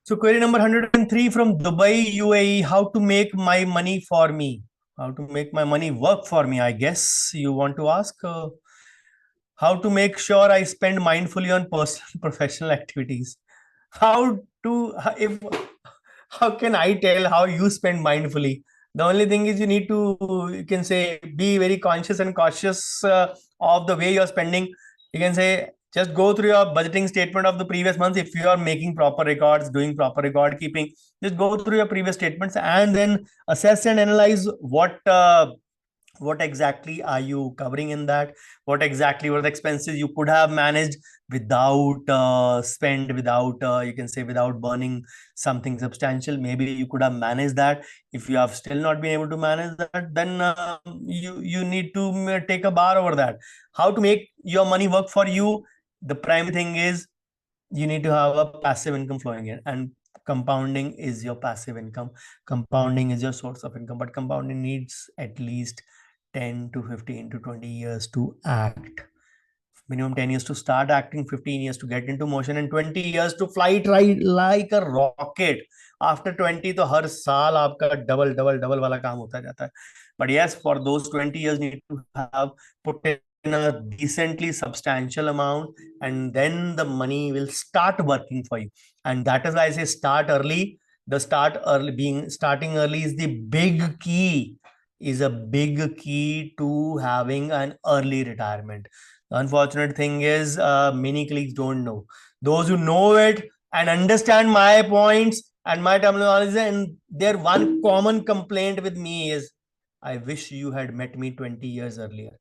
So query number 103 from Dubai, UAE. How to make my money for me? How to make my money work for me? I guess you want to ask. How to make sure I spend mindfully on personal professional activities. How to if how can I tell how you spend mindfully? The only thing is you need to, you can say, be very conscious and cautious of the way you're spending. You can say just go through your budgeting statement of the previous months. If you are making proper records, doing proper record keeping, just go through your previous statements and then assess and analyze what exactly are you covering in that, what exactly were the expenses you could have managed without spend without you can say without burning something substantial. Maybe you could have managed that. If you have still not been able to manage that, then you need to take a bar over that. How to make your money work for you? The primary thing is you need to have a passive income flowing in, and compounding is your passive income. Compounding is your source of income, but compounding needs at least 10 to 15 to 20 years to act. Minimum 10 years to start acting, 15 years to get into motion, and 20 years to fly right like a rocket. After 20 तो हर साल आपका double double double वाला काम होता जाता है. But yes, for those 20 years need to have put in a decently substantial amount, and then the money will start working for you. And that is why I say start early. The starting early is the big key, is a big key to having an early retirement. The unfortunate thing is many colleagues don't know. Those who know it and understand my points and my terminology, and their one common complaint with me is, I wish you had met me 20 years earlier.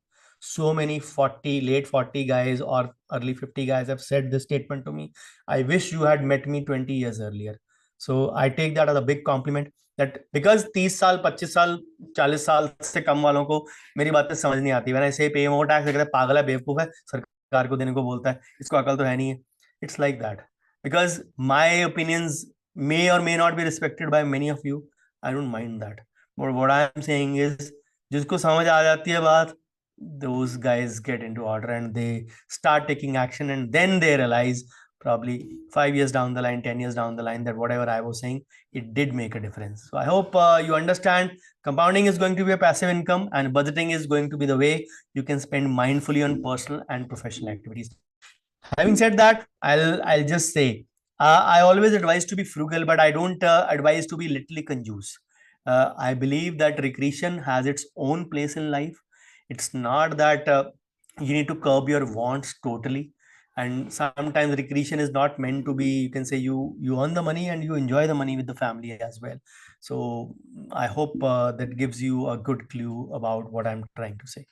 So many 40, late 40 guys or early 50 guys have said this statement to me. I wish you had met me 20 years earlier. So I take that as a big compliment, that because 30 साल 25 साल 40 साल से कम वालों को मेरी बातें समझ नहीं आती. When I say pay more tax, कहते हैं पागल है, बेवकूफ है, सरकार को देने को बोलता है, इसको अकल तो है नहीं है. It's like that. Because my opinions may or may not be respected by many of you. I don't mind that. But what I am saying is, जिसको समझ आ जाती है बात, those guys get into order and they start taking action, and then they realize probably 5 years down the line, 10 years down the line, that whatever I was saying, it did make a difference. So I hope you understand compounding is going to be a passive income, and budgeting is going to be the way you can spend mindfully on personal and professional activities. Having said that, I'll just say I always advise to be frugal, but I don't advise to be literally conjuice. I believe that recreation has its own place in life. It's not that you need to curb your wants totally. And sometimes recreation is not meant to be, you can say, you earn the money and you enjoy the money with the family as well. So I hope that gives you a good clue about what I'm trying to say.